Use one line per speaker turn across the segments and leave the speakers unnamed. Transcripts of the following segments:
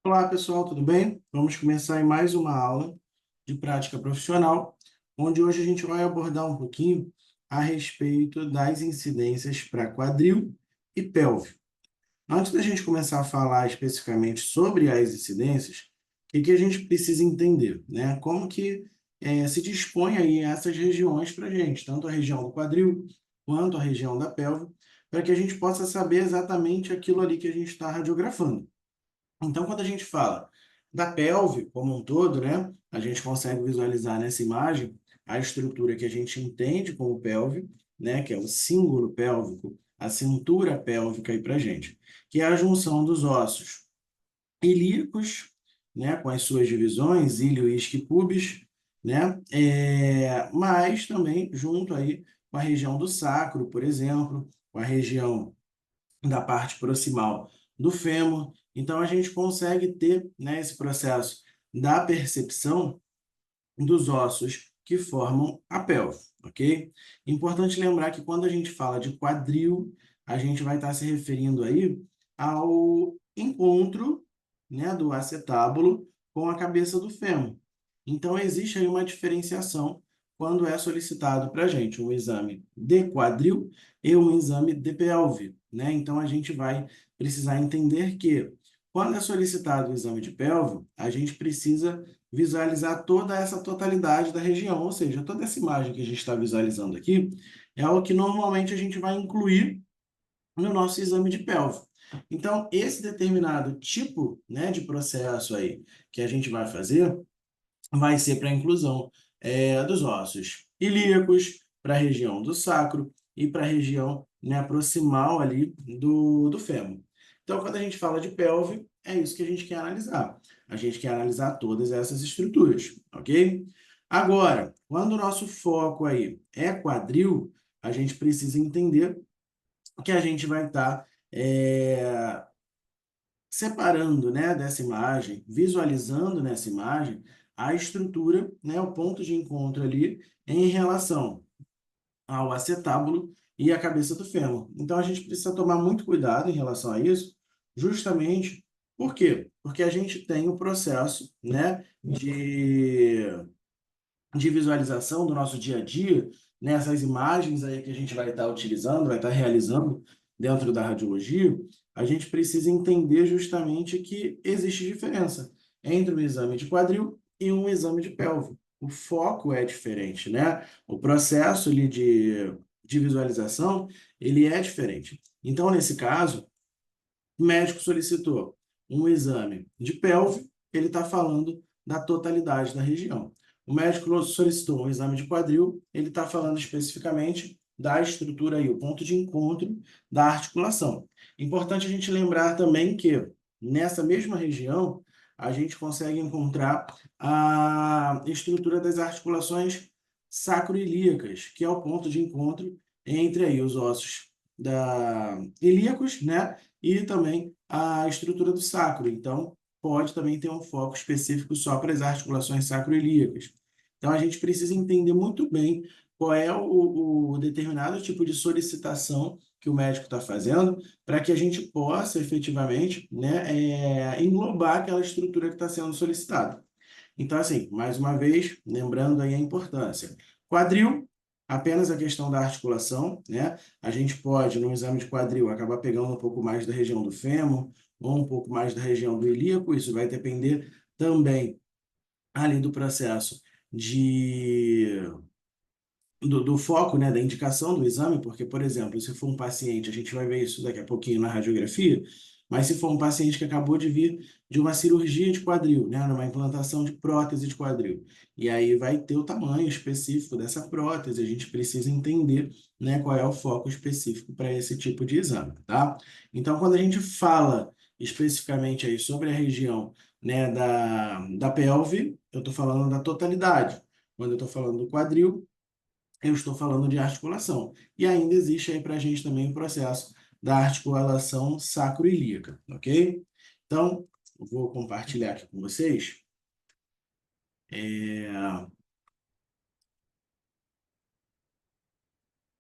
Olá, pessoal, tudo bem? Vamos começar em mais uma aula de prática profissional, onde hoje a gente vai abordar um pouquinho a respeito das incidências para quadril e pelve. Antes da gente começar a falar especificamente sobre as incidências, o que a gente precisa entender, né? Como que se dispõe aí essas regiões para a gente, tanto a região do quadril quanto a região da pelve, para que a gente possa saber exatamente aquilo ali que a gente está radiografando. Então, quando a gente fala da pelve como um todo, né, a gente consegue visualizar nessa imagem a estrutura que a gente entende como pelve, né, que é o símbolo pélvico, a cintura pélvica aí para gente, que é a junção dos ossos ilíacos, né, com as suas divisões, ilho, isque e pubis, né, mas também junto aí com a região do sacro, por exemplo, com a região da parte proximal do fêmur. Então, a gente consegue ter, né, esse processo da percepção dos ossos que formam a pelve, ok? Importante lembrar que quando a gente fala de quadril, a gente vai estar se referindo aí ao encontro, né, do acetábulo com a cabeça do fêmur. Então, existe aí uma diferenciação quando é solicitado para a gente um exame de quadril e um exame de pelve, né? Então, a gente vai precisar entender que quando é solicitado o exame de pelve, a gente precisa visualizar toda essa totalidade da região, ou seja, toda essa imagem que a gente está visualizando aqui é o que normalmente a gente vai incluir no nosso exame de pelve. Então, esse determinado tipo, né, de processo aí que a gente vai fazer vai ser para a inclusão dos ossos ilíacos, para a região do sacro e para a região, né, proximal ali do fêmur. Então, quando a gente fala de pelve, é isso que a gente quer analisar. A gente quer analisar todas essas estruturas, ok? Agora, quando o nosso foco aí é quadril, a gente precisa entender que a gente vai estar separando, né, dessa imagem, visualizando nessa imagem a estrutura, né, o ponto de encontro ali em relação ao acetábulo e à cabeça do fêmur. Então a gente precisa tomar muito cuidado em relação a isso, justamente por quê? Porque a gente tem o processo, né, de visualização do nosso dia a dia, nessas imagens aí que a gente vai estar utilizando, vai estar realizando dentro da radiologia, a gente precisa entender justamente que existe diferença entre um exame de quadril e um exame de pelve. O foco é diferente, né? O processo ali de visualização, ele é diferente. Então, nesse caso, o médico solicitou um exame de pelve, ele está falando da totalidade da região. O médico solicitou um exame de quadril, ele está falando especificamente da estrutura aí, o ponto de encontro da articulação. Importante a gente lembrar também que nessa mesma região a gente consegue encontrar a estrutura das articulações sacroilíacas, que é o ponto de encontro entre aí os ossos ilíacos, né? E também a estrutura do sacro. Então, pode também ter um foco específico só para as articulações sacroiliacas. Então, a gente precisa entender muito bem qual é o determinado tipo de solicitação que o médico está fazendo, para que a gente possa efetivamente, né, englobar aquela estrutura que está sendo solicitada. Então, assim, mais uma vez, lembrando aí a importância. Quadril, apenas a questão da articulação, né? A gente pode, no exame de quadril, acabar pegando um pouco mais da região do fêmur ou um pouco mais da região do ilíaco, isso vai depender também ali do processo de do foco, né, da indicação do exame, porque, por exemplo, se for um paciente, a gente vai ver isso daqui a pouquinho na radiografia, mas se for um paciente que acabou de vir de uma cirurgia de quadril, né, numa implantação de prótese de quadril, e aí vai ter o tamanho específico dessa prótese, a gente precisa entender, né, qual é o foco específico para esse tipo de exame, tá? Então, quando a gente fala especificamente aí sobre a região, né, da pelve, eu estou falando da totalidade. Quando eu estou falando do quadril, eu estou falando de articulação. E ainda existe aí para a gente também o processo da articulação sacroiliaca, ok? Então, eu vou compartilhar aqui com vocês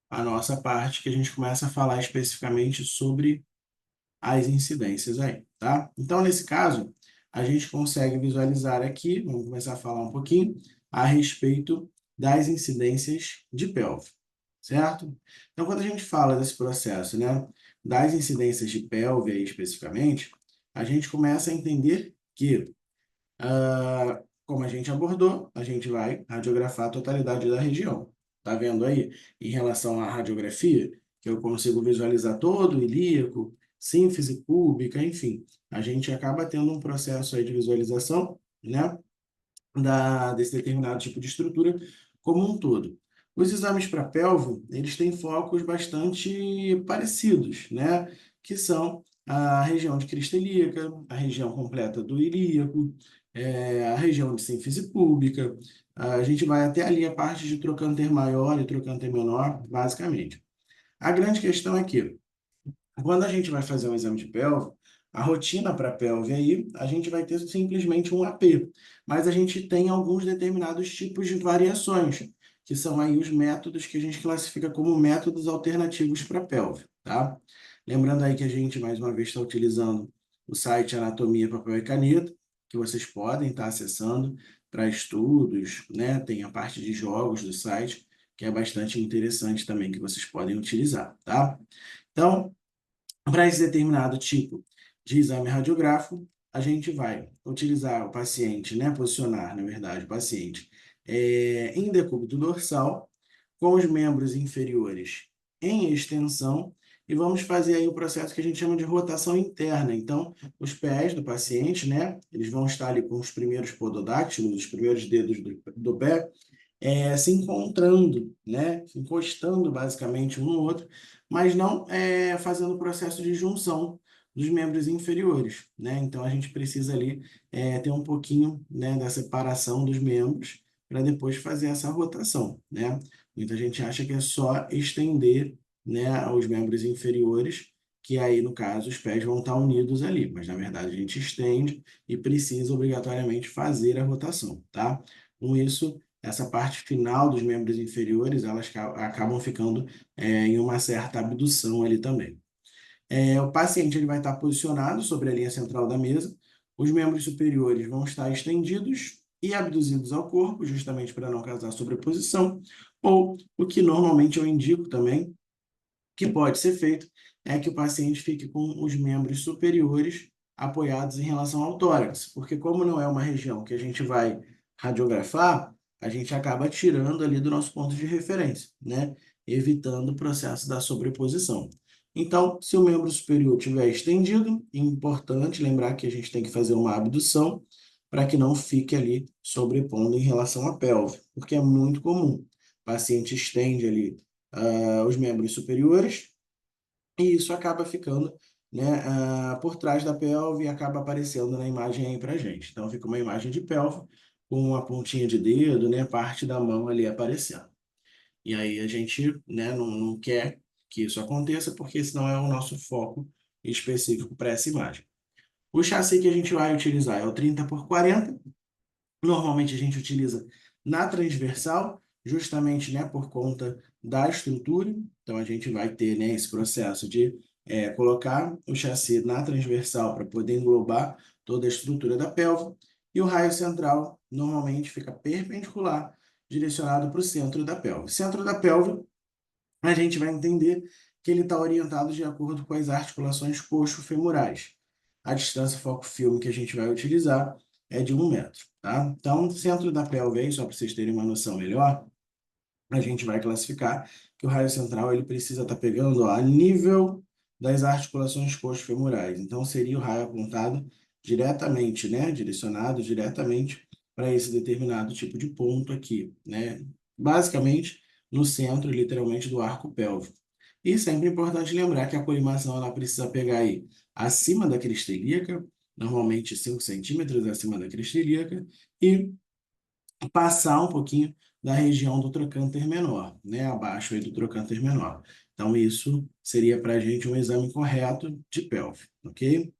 a nossa parte que a gente começa a falar especificamente sobre as incidências aí, tá? Então, nesse caso, a gente consegue visualizar aqui, vamos começar a falar um pouquinho a respeito das incidências de pelve, certo? Então, quando a gente fala desse processo, né, das incidências de pelve aí especificamente, a gente começa a entender que, como a gente abordou, a gente vai radiografar a totalidade da região. Tá vendo aí, em relação à radiografia, que eu consigo visualizar todo o ilíaco, sínfise púbica, enfim. A gente acaba tendo um processo aí de visualização, né, desse determinado tipo de estrutura como um todo. Os exames para pelvo, eles têm focos bastante parecidos, né? Que são a região de crista ilíaca, a região completa do ilíaco, a região de sínfise púbica. A gente vai até ali a parte de trocânter maior e trocânter menor, basicamente. A grande questão é que quando a gente vai fazer um exame de pelve, a rotina para pelve aí, a gente vai ter simplesmente um AP, mas a gente tem alguns determinados tipos de variações, que são aí os métodos que a gente classifica como métodos alternativos para pelve, tá? Lembrando aí que a gente, mais uma vez, está utilizando o site Anatomia, Papel e Caneta, que vocês podem estar acessando para estudos, né? Tem a parte de jogos do site, que é bastante interessante também, que vocês podem utilizar, tá? Então, para esse determinado tipo de exame radiográfico, a gente vai utilizar o paciente, né, posicionar, na verdade, o paciente em decúbito dorsal, com os membros inferiores em extensão, e vamos fazer aí o processo que a gente chama de rotação interna. Então, os pés do paciente, né, eles vão estar ali com os primeiros pododáctilos, os primeiros dedos do pé, se encontrando, né? Se encostando basicamente um no outro, mas não fazendo o processo de junção dos membros inferiores, né? Então a gente precisa ali ter um pouquinho, né, da separação dos membros para depois fazer essa rotação, né? Muita gente acha que é só estender, né, os membros inferiores, que aí, no caso, os pés vão estar unidos ali, mas na verdade a gente estende e precisa obrigatoriamente fazer a rotação, tá? Com isso, essa parte final dos membros inferiores, elas acabam ficando em uma certa abdução ali também. O paciente ele vai estar posicionado sobre a linha central da mesa, os membros superiores vão estar estendidos e abduzidos ao corpo, justamente para não causar sobreposição, ou o que normalmente eu indico também, que pode ser feito, é que o paciente fique com os membros superiores apoiados em relação ao tórax, porque como não é uma região que a gente vai radiografar, a gente acaba tirando ali do nosso ponto de referência, né? Evitando o processo da sobreposição. Então, se o membro superior estiver estendido, é importante lembrar que a gente tem que fazer uma abdução para que não fique ali sobrepondo em relação à pelve, porque é muito comum. O paciente estende ali os membros superiores, e isso acaba ficando, né, por trás da pelve e acaba aparecendo na imagem aí pra gente. Então fica uma imagem de pelve com uma pontinha de dedo, né, parte da mão ali aparecendo. E aí a gente, né, não quer que isso aconteça, porque senão é o nosso foco específico para essa imagem. O chassi que a gente vai utilizar é o 30x40. Normalmente a gente utiliza na transversal, justamente, né, por conta da estrutura. Então a gente vai ter, né, esse processo de colocar o chassi na transversal para poder englobar toda a estrutura da pelve. E o raio central normalmente fica perpendicular, direcionado para o centro da pelve. Centro da pelve, a gente vai entender que ele está orientado de acordo com as articulações coxo-femorais. A distância foco-filme que a gente vai utilizar é de 1 metro, tá? Então, centro da pelve aí, só para vocês terem uma noção melhor, a gente vai classificar que o raio central ele precisa estar pegando, ó, a nível das articulações coxo-femorais. Então, seria o raio apontado diretamente, né? Direcionado diretamente para esse determinado tipo de ponto aqui, né? Basicamente, no centro, literalmente, do arco pélvico. E sempre é importante lembrar que a colimação ela precisa pegar aí acima da crista ilíaca, normalmente 5 centímetros acima da crista ilíaca, e passar um pouquinho da região do trocânter menor, né? Abaixo aí do trocânter menor. Então, isso seria para a gente um exame correto de pelve, ok?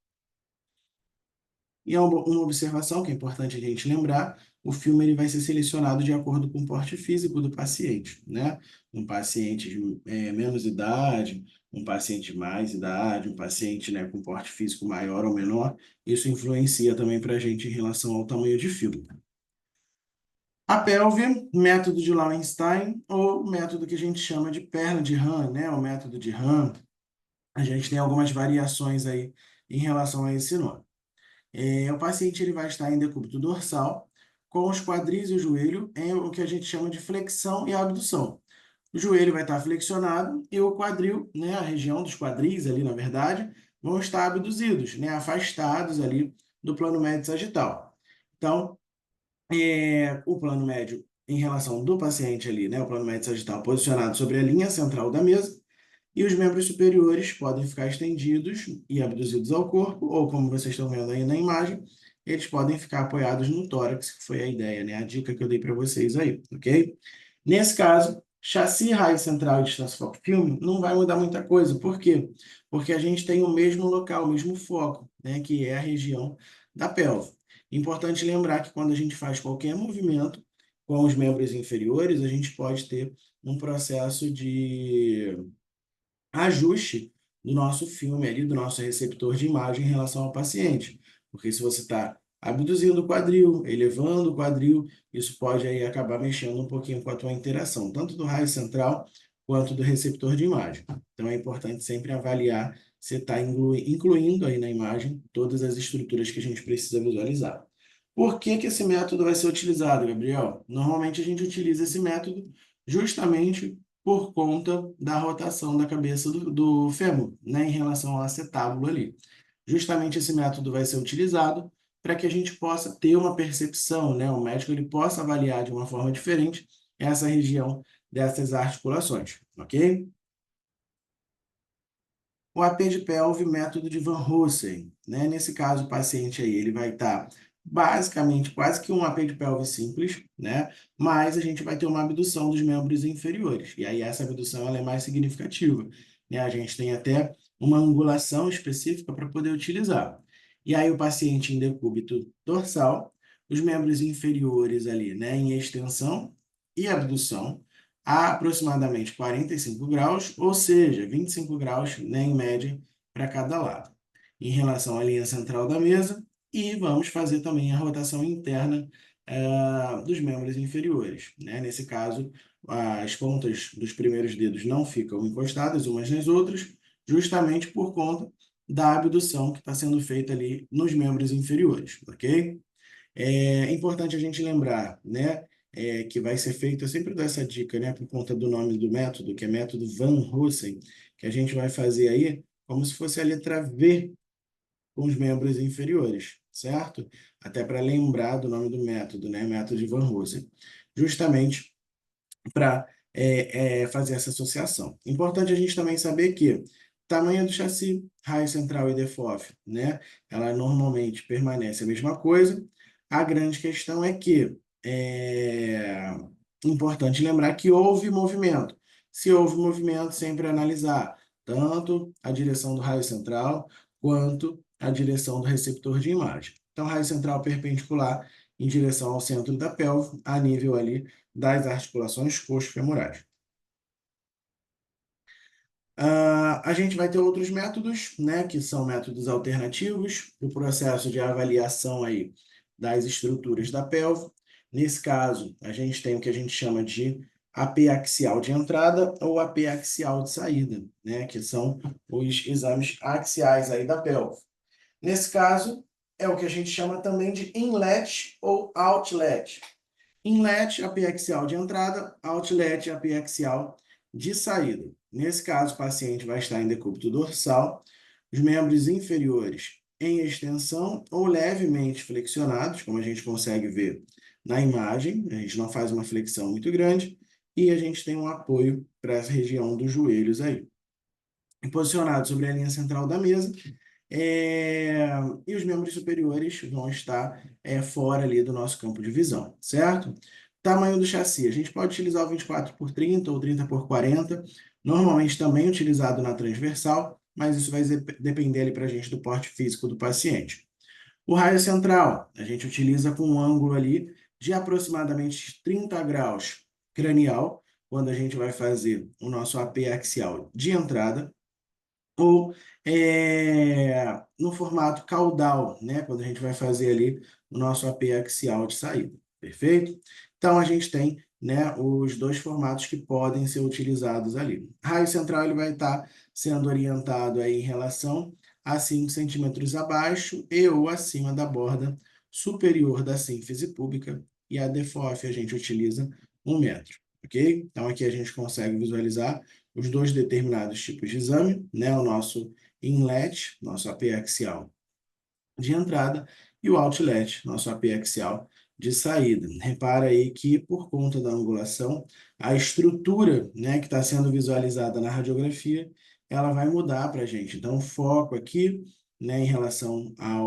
E é uma observação que é importante a gente lembrar, o filme ele vai ser selecionado de acordo com o porte físico do paciente, né? Um paciente de menos idade, um paciente de mais idade, um paciente, né, com porte físico maior ou menor, isso influencia também para a gente em relação ao tamanho de fígado. A pelve, método de Lowenstein, ou método que a gente chama de perna de Rahn, né, o método de Rahn, a gente tem algumas variações aí em relação a esse nome. O paciente ele vai estar em decúbito dorsal, com os quadris e o joelho em o que a gente chama de flexão e abdução. O joelho vai estar flexionado e o quadril, né, a região dos quadris ali, na verdade, vão estar abduzidos, né, afastados ali do plano médio sagital. Então, o plano médio em relação do paciente ali, né, o plano médio sagital posicionado sobre a linha central da mesa, e os membros superiores podem ficar estendidos e abduzidos ao corpo, ou como vocês estão vendo aí na imagem, eles podem ficar apoiados no tórax, que foi a ideia, né? A dica que eu dei para vocês aí, ok? Nesse caso, chassi, raio central e distância foco-filme não vai mudar muita coisa. Por quê? Porque a gente tem o mesmo local, o mesmo foco, né? Que é a região da pelve. Importante lembrar que quando a gente faz qualquer movimento com os membros inferiores, a gente pode ter um processo de ajuste do nosso filme ali, do nosso receptor de imagem em relação ao paciente. Porque se você está abduzindo o quadril, elevando o quadril, isso pode aí acabar mexendo um pouquinho com a tua interação, tanto do raio central quanto do receptor de imagem. Então é importante sempre avaliar se está incluindo aí na imagem todas as estruturas que a gente precisa visualizar. Por que que esse método vai ser utilizado, Gabriel? Normalmente a gente utiliza esse método justamente por conta da rotação da cabeça do fêmur, né, em relação ao acetábulo ali. Justamente esse método vai ser utilizado para que a gente possa ter uma percepção, né, o médico ele possa avaliar de uma forma diferente essa região dessas articulações, ok? O AP de pelve, método de Van Rossem, né? Nesse caso, o paciente aí, ele vai estar basicamente quase que um AP de pelve simples, né? Mas a gente vai ter uma abdução dos membros inferiores. E aí essa abdução ela é mais significativa, né? A gente tem até uma angulação específica para poder utilizar. E aí o paciente em decúbito dorsal, os membros inferiores ali, né, em extensão e abdução, a aproximadamente 45 graus, ou seja, 25 graus, né, em média, para cada lado. Em relação à linha central da mesa, e vamos fazer também a rotação interna dos membros inferiores, né? Nesse caso, as pontas dos primeiros dedos não ficam encostadas umas nas outras, justamente por conta da abdução que está sendo feita ali nos membros inferiores, ok? É importante a gente lembrar, né, que vai ser feito, eu sempre dou essa dica, né, por conta do nome do método, que é método Van Rossem, que a gente vai fazer aí como se fosse a letra V com os membros inferiores, certo? Até para lembrar do nome do método, né, método de Van Rossem, justamente para fazer essa associação. Importante a gente também saber que tamanho do chassi, raio central e DEFOF, né? Ela normalmente permanece a mesma coisa. A grande questão é que é importante lembrar que houve movimento. Se houve movimento, sempre analisar tanto a direção do raio central quanto a direção do receptor de imagem. Então, raio central perpendicular em direção ao centro da pelve, a nível ali das articulações coxo-femorais. A gente vai ter outros métodos, né, que são métodos alternativos, o processo de avaliação aí das estruturas da pelve. Nesse caso, a gente tem o que a gente chama de AP axial de entrada ou AP axial de saída, né, que são os exames axiais aí da pelve. Nesse caso, é o que a gente chama também de inlet ou outlet. Inlet, AP axial de entrada, outlet, AP axial de saída. Nesse caso, o paciente vai estar em decúbito dorsal, os membros inferiores em extensão ou levemente flexionados, como a gente consegue ver na imagem. A gente não faz uma flexão muito grande e a gente tem um apoio para essa região dos joelhos aí. Posicionado sobre a linha central da mesa, e os membros superiores vão estar fora ali do nosso campo de visão, certo? Tamanho do chassi, a gente pode utilizar o 24 por 30 ou 30 por 40, normalmente também utilizado na transversal, mas isso vai depender ali para a gente do porte físico do paciente. O raio central, a gente utiliza com um ângulo ali de aproximadamente 30 graus cranial, quando a gente vai fazer o nosso AP axial de entrada, ou no formato caudal, né? Quando a gente vai fazer ali o nosso AP axial de saída, perfeito? Então, a gente tem, né, os dois formatos que podem ser utilizados ali. Raio central ele vai estar sendo orientado aí em relação a 5 centímetros abaixo e ou acima da borda superior da sínfise púbica, e a DEFOF a gente utiliza 1 metro, ok? Então, aqui a gente consegue visualizar os dois determinados tipos de exame, né? O nosso inlet, nosso AP axial de entrada, e o outlet, nosso AP axial de saída. Repara aí que, por conta da angulação, a estrutura, né, que está sendo visualizada na radiografia, ela vai mudar para a gente. Então, o foco aqui, né, em relação à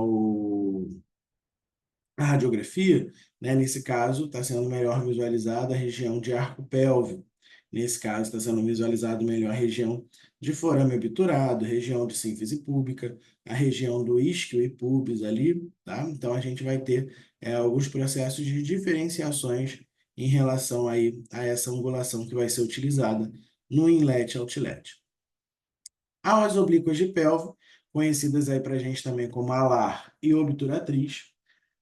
radiografia, né, nesse caso, está sendo melhor visualizada a região de arco pélvico. Nesse caso, está sendo visualizado melhor a região de forame obturado, região de sínfise púbica, a região do isquio e pubis ali, tá? Então, a gente vai ter alguns processos de diferenciações em relação aí a essa angulação que vai ser utilizada no inlet e outlet. As oblíquas de pelvo, conhecidas aí para a gente também como alar e obturatriz.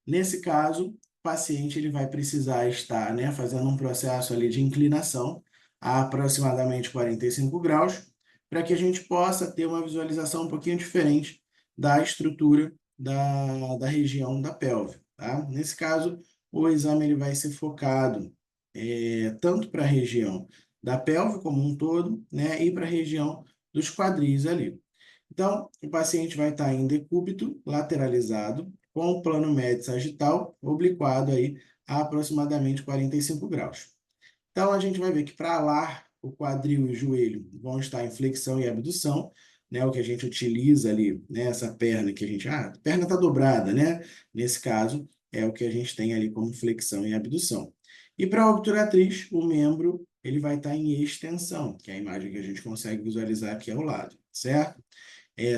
Nesse caso, o paciente ele vai precisar estar, né, fazendo um processo ali de inclinação a aproximadamente 45 graus, para que a gente possa ter uma visualização um pouquinho diferente da estrutura da região da pelve, tá? Nesse caso, o exame ele vai ser focado tanto para a região da pelve como um todo, né, e para a região dos quadris ali. Então, o paciente vai estar em decúbito lateralizado, com o plano médio sagital obliquado aí a aproximadamente 45 graus. Então, a gente vai ver que para alar, o quadril e o joelho vão estar em flexão e abdução, né? O que a gente utiliza ali, né? Essa perna que a gente... a perna está dobrada, né? Nesse caso, é o que a gente tem ali como flexão e abdução. E para a obturatriz, o membro ele vai estar em extensão, que é a imagem que a gente consegue visualizar aqui ao lado, certo?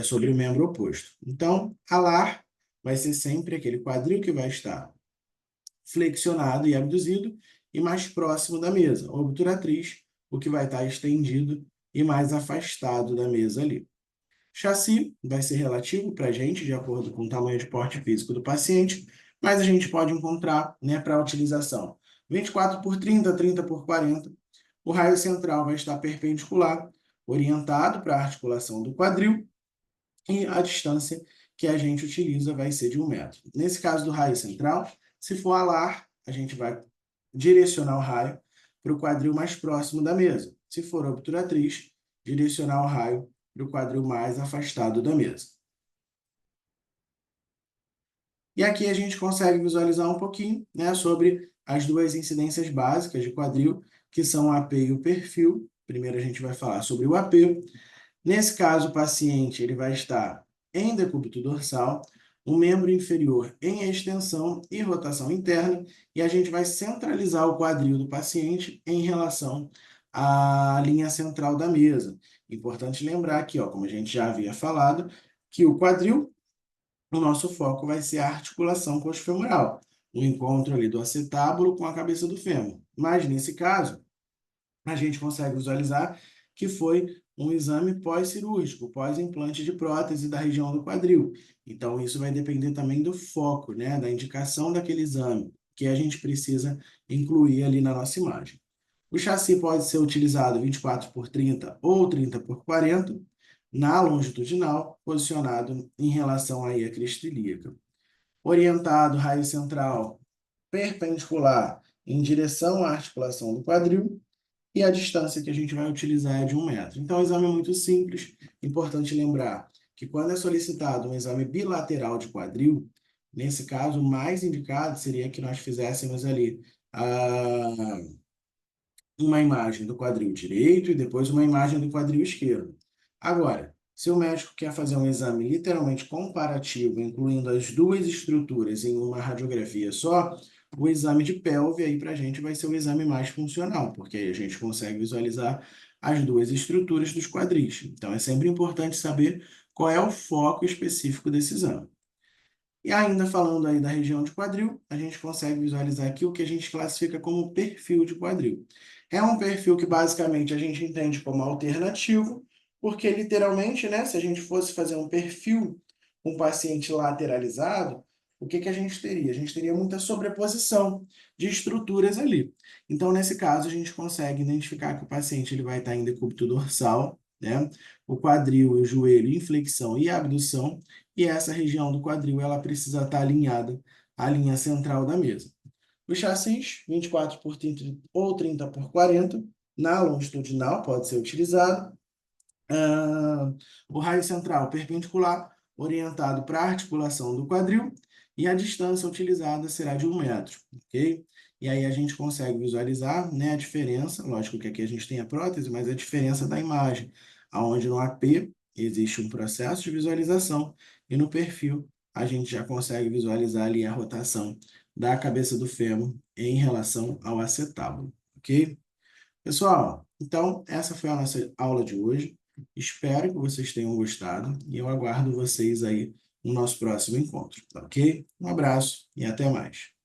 Sobre o membro oposto. Então, alar vai ser sempre aquele quadril que vai estar flexionado e abduzido e mais próximo da mesa. Obturatriz, o que vai estar estendido e mais afastado da mesa ali. Chassi vai ser relativo para a gente, de acordo com o tamanho de porte físico do paciente, mas a gente pode encontrar, né, para a utilização 24 por 30, 30 por 40. O raio central vai estar perpendicular, orientado para a articulação do quadril, e a distância que a gente utiliza vai ser de 1 metro. Nesse caso do raio central, se for alar, a gente vai direcionar o raio para o quadril mais próximo da mesa. Se for obturatriz, direcionar o raio para o quadril mais afastado da mesa. E aqui a gente consegue visualizar um pouquinho, né, sobre as duas incidências básicas de quadril, que são o AP e o perfil. Primeiro a gente vai falar sobre o AP. Nesse caso, o paciente ele vai estar em decúbito dorsal, o membro inferior em extensão e rotação interna, e a gente vai centralizar o quadril do paciente em relação à linha central da mesa. Importante lembrar aqui, ó, como a gente já havia falado, que o quadril, o nosso foco vai ser a articulação coxofemoral, o encontro ali do acetábulo com a cabeça do fêmur. Mas, nesse caso, a gente consegue visualizar que foi um exame pós-cirúrgico, pós-implante de prótese da região do quadril. Então, isso vai depender também do foco, né, da indicação daquele exame, que a gente precisa incluir ali na nossa imagem. O chassi pode ser utilizado 24 por 30 ou 30 por 40, na longitudinal, posicionado em relação aí à crista ilíaca. Orientado, raio central perpendicular em direção à articulação do quadril, e a distância que a gente vai utilizar é de 1 metro. Então, o exame é muito simples. Importante lembrar que quando é solicitado um exame bilateral de quadril, nesse caso, o mais indicado seria que nós fizéssemos ali uma imagem do quadril direito e depois uma imagem do quadril esquerdo. Agora, se o médico quer fazer um exame literalmente comparativo, incluindo as duas estruturas em uma radiografia só, o exame de pelve aí para a gente vai ser o exame mais funcional, porque aí a gente consegue visualizar as duas estruturas dos quadris. Então, é sempre importante saber qual é o foco específico desse exame. E ainda falando aí da região de quadril, a gente consegue visualizar aqui o que a gente classifica como perfil de quadril. É um perfil que basicamente a gente entende como alternativo, Porque literalmente, né, se a gente fosse fazer um perfil com um paciente lateralizado, o que que a gente teria? A gente teria muita sobreposição de estruturas ali. Então, nesse caso, a gente consegue identificar que o paciente ele vai estar em decúbito dorsal, né? O quadril e o joelho em flexão e abdução, e essa região do quadril ela precisa estar alinhada à linha central da mesa. O chassis, 24 por 30 ou 30 por 40, na longitudinal pode ser utilizado. O raio central perpendicular, orientado para a articulação do quadril, e a distância utilizada será de 1 metro, ok? E aí a gente consegue visualizar, né, a diferença, lógico que aqui a gente tem a prótese, mas a diferença da imagem, aonde no AP existe um processo de visualização e no perfil a gente já consegue visualizar ali a rotação da cabeça do fêmur em relação ao acetábulo, ok? Pessoal, então essa foi a nossa aula de hoje. Espero que vocês tenham gostado e eu aguardo vocês aí no nosso próximo encontro, tá ok? Um abraço e até mais.